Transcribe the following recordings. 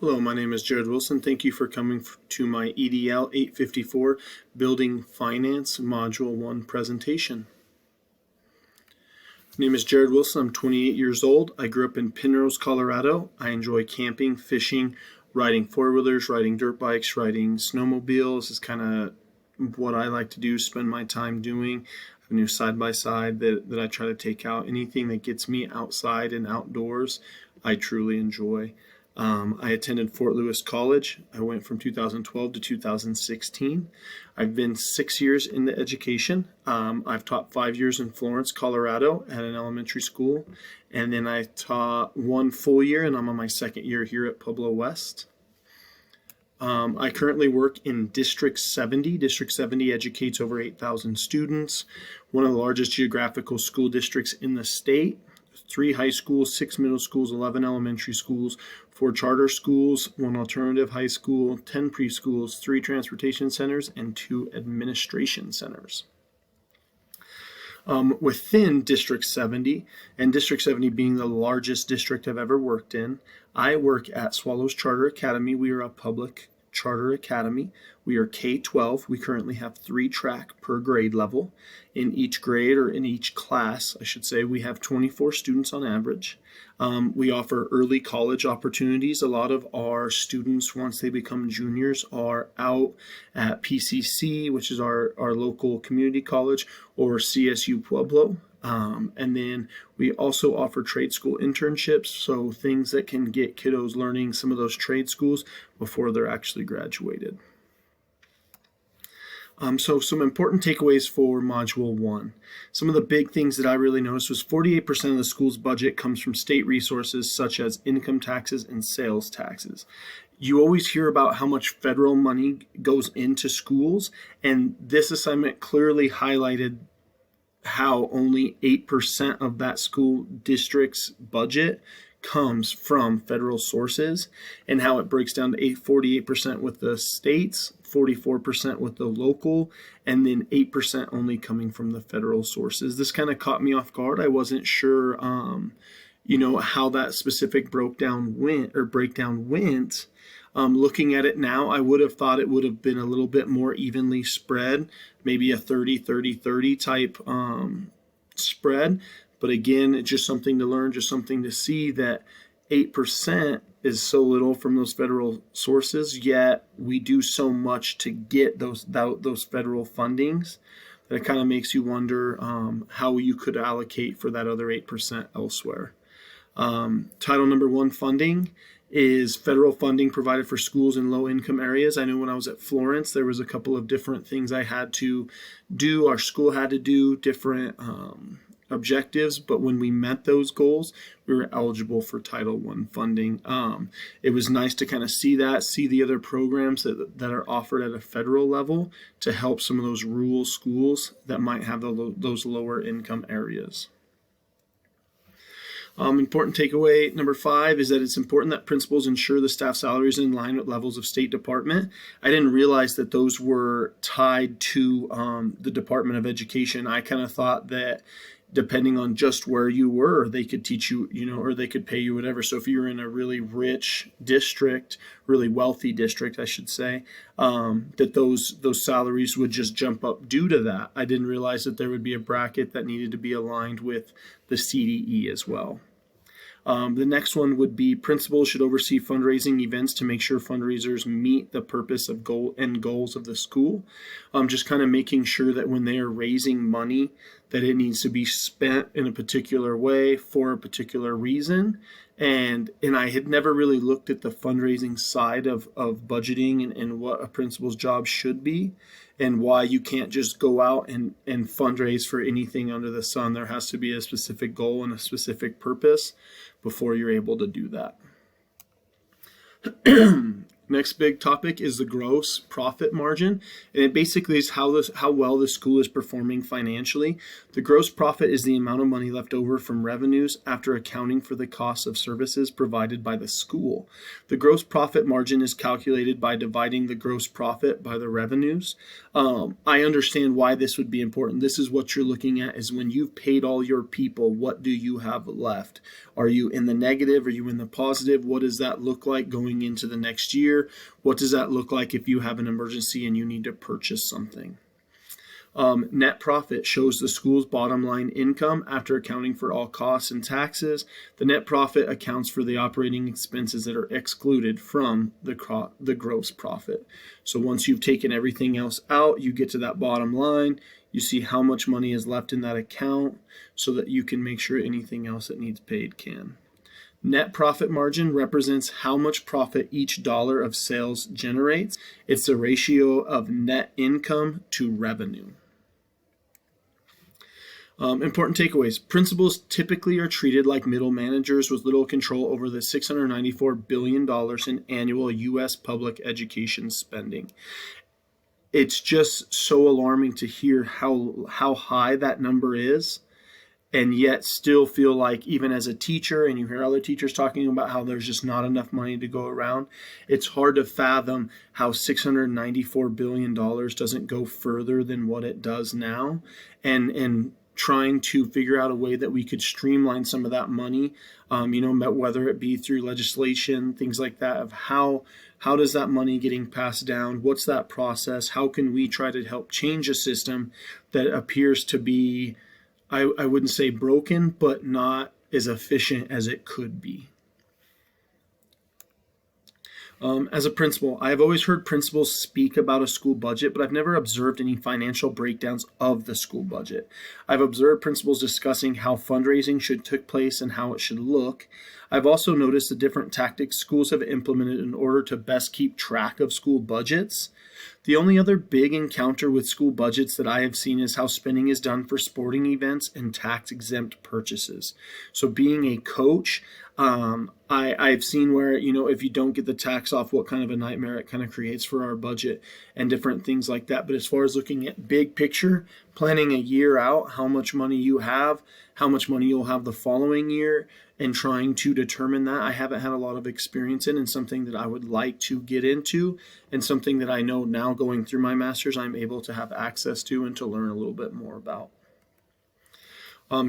Hello, my name is Jared Wilson. Thank you for coming to my EDL 854 Building Finance Module 1 presentation. My name is Jared Wilson. I'm 28 years old. I grew up in Penrose, Colorado. I enjoy camping, fishing, riding four-wheelers, riding dirt bikes, riding snowmobiles. Is kind of what I like to do, spend my time doing. I have a new side-by-side that I try to take out. Anything that gets me outside and outdoors, I truly enjoy. I attended Fort Lewis College. I went from 2012 to 2016. I've been 6 years in the education. I've taught 5 years in Florence, Colorado at an elementary school. And then I taught 1 full year, and I'm on my 2nd year here at Pueblo West. I currently work in District 70. District 70 educates over 8,000 students, one of the largest geographical school districts in the state. 3 high schools, 6 middle schools, 11 elementary schools, 4 charter schools, 1 alternative high school, 10 preschools, 3 transportation centers, and 2 administration centers. Within District 70, and District 70 being the largest district I've ever worked in, I work at Swallows Charter Academy. We are a public charter academy. We are K-12. We currently have 3 track per grade level. In each grade, or in each class, I should say, we have 24 students on average. We offer early college opportunities. A lot of our students, once they become juniors, are out at PCC, which is our local community college, or CSU Pueblo. And then we also offer trade school internships, so things that can get kiddos learning some of those trade schools before they're actually graduated. So some important takeaways for Module 1. Some of the big things that I really noticed was 48% of the school's budget comes from state resources such as income taxes and sales taxes. You always hear about how much federal money goes into schools, and this assignment clearly highlighted how only 8% of that school district's budget comes from federal sources, and how it breaks down to 48% with the states, 44% with the local, and then 8% only coming from the federal sources. This kind of caught me off guard. I wasn't sure, how that specific breakdown went. Looking at it now, I would have thought it would have been a little bit more evenly spread, maybe a 30-30-30 type spread. But again, it's just something to learn, just something to see that 8% is so little from those federal sources, yet we do so much to get those federal fundings that it kind of makes you wonder how you could allocate for that other 8% elsewhere. Title number 1 funding is federal funding provided for schools in low-income areas. I know when I was at Florence, there was a couple of different things I had to do. Our school had to do different objectives, but when we met those goals, we were eligible for Title I funding. It was nice to kind of see the other programs that are offered at a federal level to help some of those rural schools that might have those lower income areas. Important takeaway number 5 is that it's important that principals ensure the staff salaries are in line with levels of State Department. I didn't realize that those were tied to the Department of Education. I kind of thought that depending on just where you were, they could teach you, or they could pay you whatever. So if you're in a really rich district, really wealthy district, I should say, that those salaries would just jump up due to that. I didn't realize that there would be a bracket that needed to be aligned with the CDE as well. The next one would be principals should oversee fundraising events to make sure fundraisers meet the purpose of goals of the school. Just kind of making sure that when they are raising money, that it needs to be spent in a particular way for a particular reason. And I had never really looked at the fundraising side of budgeting and what a principal's job should be, and why you can't just go out and fundraise for anything under the sun. There has to be a specific goal and a specific purpose before you're able to do that. Next big topic is the gross profit margin, and it basically is how well the school is performing financially. The gross profit is the amount of money left over from revenues after accounting for the cost of services provided by the school. The gross profit margin is calculated by dividing the gross profit by the revenues. I understand why this would be important. This is what you're looking at, is when you've paid all your people, what do you have left? Are you in the negative? Are you in the positive? What does that look like going into the next year? What does that look like if you have an emergency and you need to purchase something? Net profit shows the school's bottom line income after accounting for all costs and taxes. The net profit accounts for the operating expenses that are excluded from the gross profit. So once you've taken everything else out, you get to that bottom line. You see how much money is left in that account so that you can make sure anything else that needs paid can. Net profit margin represents how much profit each dollar of sales generates. It's the ratio of net income to revenue. Important takeaways. Principals typically are treated like middle managers with little control over the $694 billion in annual U.S. public education spending. It's just so alarming to hear how high that number is, and yet still feel like, even as a teacher, and you hear other teachers talking about how there's just not enough money to go around, it's hard to fathom how $694 billion doesn't go further than what it does now. And trying to figure out a way that we could streamline some of that money, whether it be through legislation, things like that, of how does that money getting passed down? What's that process? How can we try to help change a system that appears to be, I wouldn't say broken, but not as efficient as it could be? As a principal, I have always heard principals speak about a school budget, but I've never observed any financial breakdowns of the school budget. I've observed principals discussing how fundraising should take place and how it should look. I've also noticed the different tactics schools have implemented in order to best keep track of school budgets. The only other big encounter with school budgets that I have seen is how spending is done for sporting events and tax-exempt purchases. So being a coach, I've seen where, if you don't get the tax off, what kind of a nightmare it kind of creates for our budget and different things like that. But as far as looking at big picture, planning a year out, how much money you have, how much money you'll have the following year, and trying to determine that, I haven't had a lot of experience in, and something that I would like to get into, and something that I know now going through my master's I'm able to have access to and to learn a little bit more about.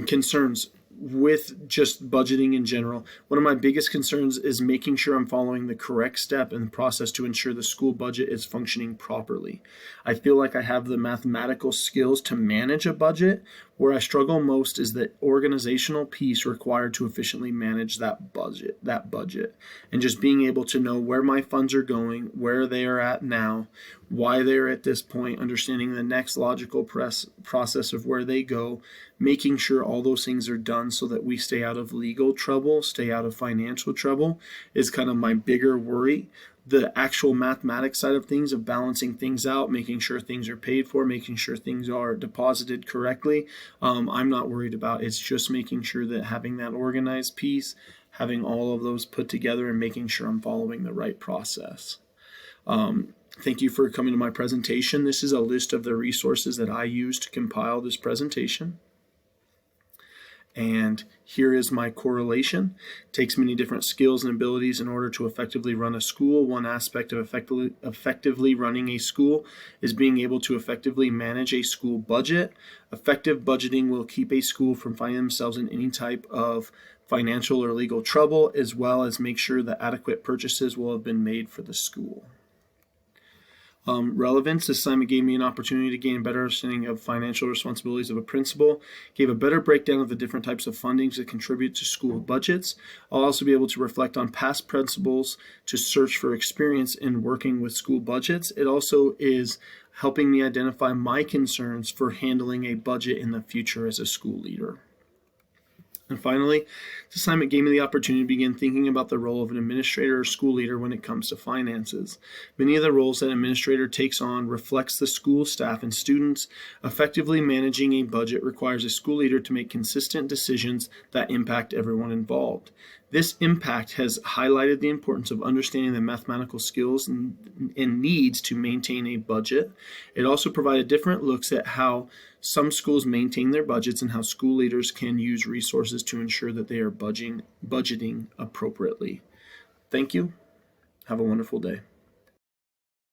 Concerns with just budgeting in general. One of my biggest concerns is making sure I'm following the correct step in the process to ensure the school budget is functioning properly. I feel like I have the mathematical skills to manage a budget. Where I struggle most is the organizational piece required to efficiently manage that budget, and just being able to know where my funds are going, where they are at now, why they're at this point, understanding the next logical process of where they go, making sure all those things are done so that we stay out of legal trouble, stay out of financial trouble, is kind of my bigger worry. The actual mathematics side of things, of balancing things out, making sure things are paid for, making sure things are deposited correctly, I'm not worried about. It's just making sure that having that organized piece, having all of those put together, and making sure I'm following the right process. Thank you for coming to my presentation. This is a list of the resources that I used to compile this presentation. And here is my correlation. It takes many different skills and abilities in order to effectively run a school. One aspect of effectively running a school is being able to effectively manage a school budget. Effective budgeting will keep a school from finding themselves in any type of financial or legal trouble, as well as make sure that adequate purchases will have been made for the school. Relevance. This assignment gave me an opportunity to gain a better understanding of financial responsibilities of a principal, gave a better breakdown of the different types of fundings that contribute to school budgets. I'll also be able to reflect on past principals to search for experience in working with school budgets. It also is helping me identify my concerns for handling a budget in the future as a school leader. And finally, this assignment gave me the opportunity to begin thinking about the role of an administrator or school leader when it comes to finances. Many of the roles that an administrator takes on reflects the school staff and students. Effectively managing a budget requires a school leader to make consistent decisions that impact everyone involved. This impact has highlighted the importance of understanding the mathematical skills and needs to maintain a budget. It also provided different looks at how some schools maintain their budgets and how school leaders can use resources to ensure that they are budgeting appropriately. Thank you. Have a wonderful day.